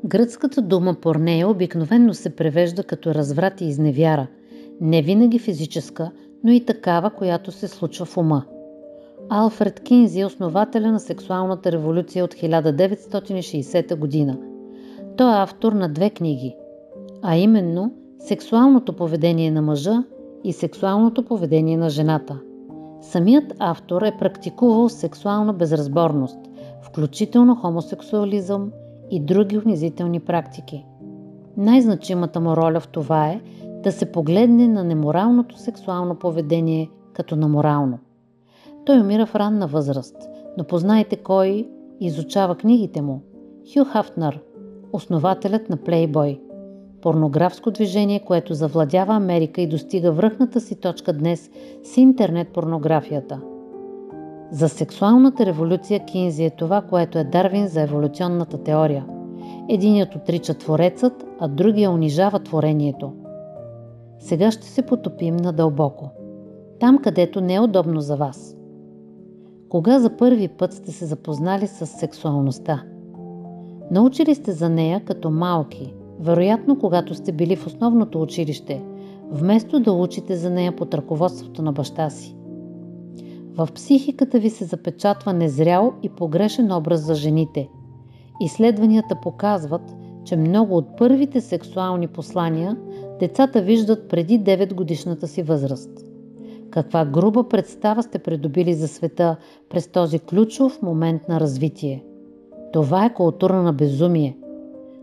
Гръцката дума порнея обикновено се превежда като разврат и изневяра, не винаги физическа, но и такава, която се случва в ума. Алфред Кинзи е основателя на сексуалната революция от 1960 година. Той е автор на 2 книги, а именно «Сексуалното поведение на мъжа» и «Сексуалното поведение на жената». Самият автор е практикувал сексуална безразборност, включително хомосексуализъм и други унизителни практики. Най-значимата му роля в това е да се погледне на неморалното сексуално поведение като на морално. Той умира в ранна възраст, но познайте кой изучава книгите му. Хю Хафнър, основателят на Playboy, порнографско движение, което завладява Америка и достига връхната си точка днес с интернет порнографията. За сексуалната революция Кинзи е това, което е Дарвин за еволюционната теория. Единият отрича Творецът, а другия унижава творението. Сега ще се потопим надълбоко. Там, където не е удобно за вас. Кога за първи път сте се запознали с сексуалността? Научили сте за нея като малки, вероятно когато сте били в основното училище, вместо да учите за нея под ръководството на баща си. В психиката ви се запечатва незрял и погрешен образ за жените. Изследванията показват, че много от първите сексуални послания децата виждат преди 9-годишната си възраст. Каква груба представа сте придобили за света през този ключов момент на развитие? Това е култура на безумие.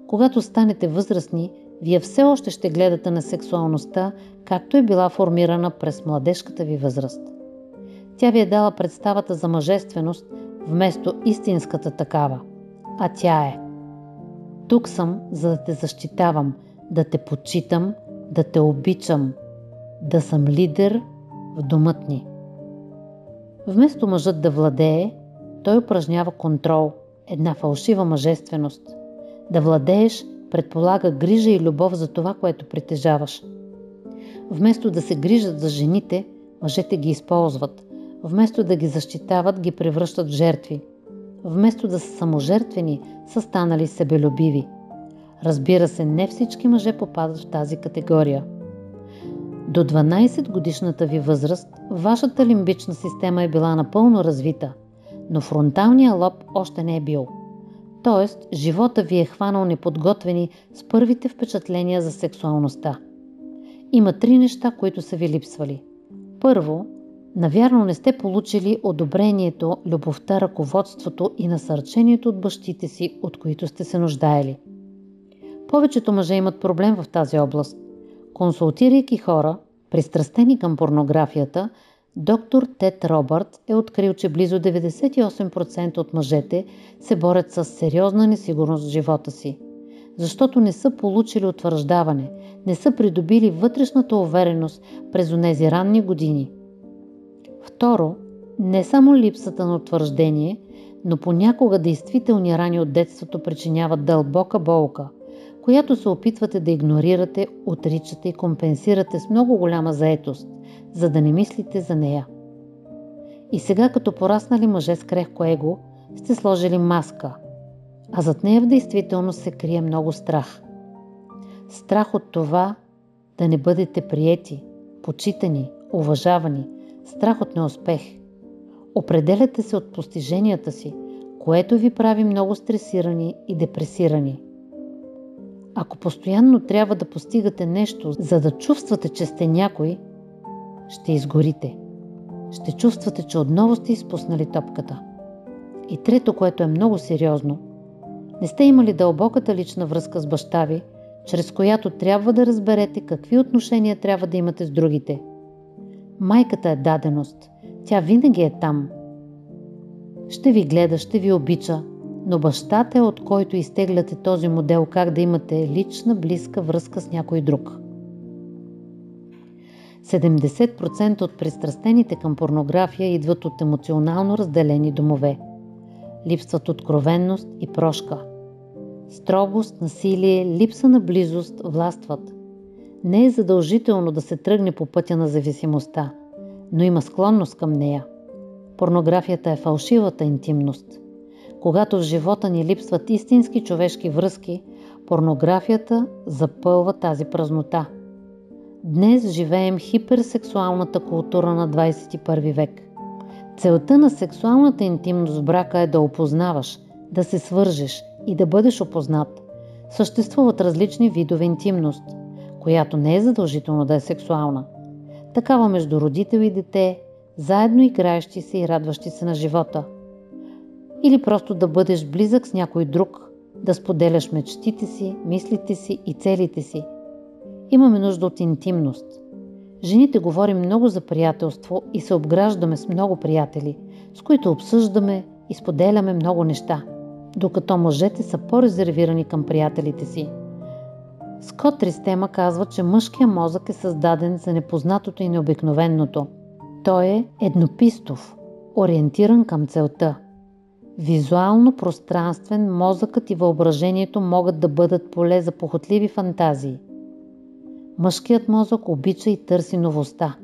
Когато станете възрастни, вие все още ще гледате на сексуалността, както е била формирана през младежката ви възраст. Тя ви е дала представата за мъжественост вместо истинската такава. А тя е: тук съм, за да те защитавам, да те почитам, да те обичам, да съм лидер в домът ни. Вместо мъжът да владее, той упражнява контрол, една фалшива мъжественост. Да владееш предполага грижа и любов за това, което притежаваш. Вместо да се грижат за жените, мъжете ги използват. Вместо да ги защитават, ги превръщат в жертви. Вместо да са саможертвени, са станали себелюбиви. Разбира се, не всички мъже попадат в тази категория. До 12 годишната ви възраст, вашата лимбична система е била напълно развита, но фронталният лоб още не е бил. Тоест, живота ви е хванал неподготвени с първите впечатления за сексуалността. Има 3 неща, които са ви липсвали. Първо, навярно не сте получили одобрението, любовта, ръководството и насърчението от бащите си, от които сте се нуждаели. Повечето мъже имат проблем в тази област. Консултирайки хора, пристрастени към порнографията, доктор Тед Робърт е открил, че близо 98% от мъжете се борят с сериозна несигурност в живота си, защото не са получили утвърждаване, не са придобили вътрешната увереност през онези ранни години. Второ, не само липсата на утвърждение, но понякога действителни рани от детството причиняват дълбока болка, която се опитвате да игнорирате, отричате и компенсирате с много голяма заетост, за да не мислите за нея. И сега, като пораснали мъже с крехко его, сте сложили маска, а зад нея в действителност се крие много страх. Страх от това да не бъдете приети, почитани, уважавани, страх от неуспех. Определяте се от постиженията си, което ви прави много стресирани и депресирани. Ако постоянно трябва да постигате нещо, за да чувствате, че сте някой, ще изгорите. Ще чувствате, че отново сте изпуснали топката. И трето, което е много сериозно, не сте имали дълбоката лична връзка с баща ви, чрез която трябва да разберете какви отношения трябва да имате с другите. Майката е даденост. Тя винаги е там. Ще ви гледа, ще ви обича, но бащата е, от който изтегляте този модел как да имате лична, близка връзка с някой друг. 70% от пристрастените към порнография идват от емоционално разделени домове. Липсват откровенност и прошка. Строгост, насилие, липса на близост властват. Не е задължително да се тръгне по пътя на зависимостта, но има склонност към нея. Порнографията е фалшивата интимност. Когато в живота ни липсват истински човешки връзки, порнографията запълва тази празнота. Днес живеем хиперсексуалната култура на 21 век. Целта на сексуалната интимност в брака е да опознаваш, да се свържеш и да бъдеш опознат. Съществуват различни видове интимност, която не е задължително да е сексуална. Такава между родител и дете, заедно играещи се и радващи се на живота. Или просто да бъдеш близък с някой друг, да споделяш мечтите си, мислите си и целите си. Имаме нужда от интимност. Жените говорим много за приятелство и се обграждаме с много приятели, с които обсъждаме и споделяме много неща, докато мъжете са по-резервирани към приятелите си. Скот Ристема казва, че мъжкият мозък е създаден за непознатото и необикновеното. Той е еднопистов, ориентиран към целта. Визуално пространствен, мозъкът и въображението могат да бъдат поле за похотливи фантазии. Мъжкият мозък обича и търси новостта.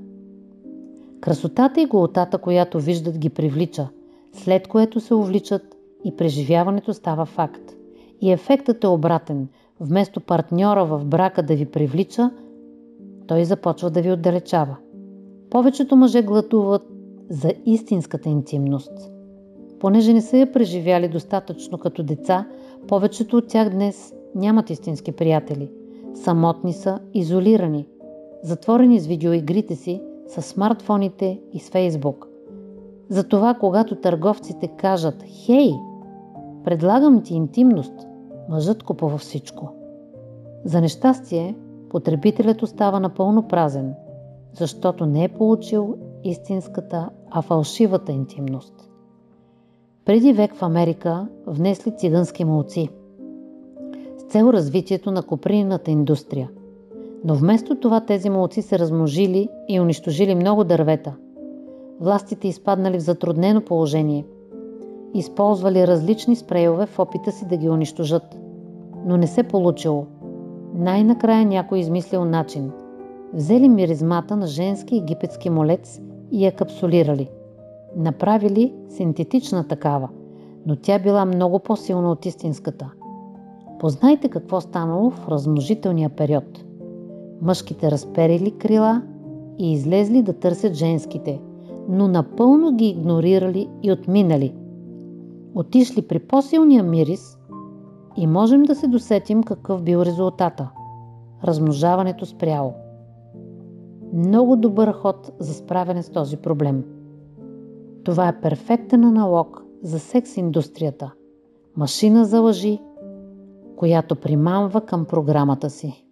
Красотата и голотата, която виждат, ги привлича, след което се увличат и преживяването става факт. И ефектът е обратен. Вместо партньора в брака да ви привлича, той започва да ви отдалечава. Повечето мъже гладуват за истинската интимност. Понеже не са я преживяли достатъчно като деца, повечето от тях днес нямат истински приятели. Самотни са, изолирани, затворени с видеоигрите си, с смартфоните и с Фейсбук. Затова, когато търговците кажат «Хей, предлагам ти интимност», мъжът купува всичко. За нещастие, потребителят остава напълно празен, защото не е получил истинската, а фалшивата интимност. Преди век в Америка внесли цигански молци с цел развитието на копринената индустрия. Но вместо това тези молци се размножили и унищожили много дървета. Властите изпаднали в затруднено положение. Използвали различни спрейове в опита си да ги унищожат. Но не се получило. Най-накрая някой измислил начин. Взели миризмата на женски египетски молец и я капсулирали. Направили синтетична такава, но тя била много по-силна от истинската. Познайте какво станало в размножителния период. Мъжките разперили крила и излезли да търсят женските, но напълно ги игнорирали и отминали. Отишли при по-силния мирис и можем да се досетим какъв бил резултата. Размножаването спряло. Много добър ход за справяне с този проблем. Това е перфектен аналог за секс-индустрията. Машина за лъжи, която примамва към програмата си.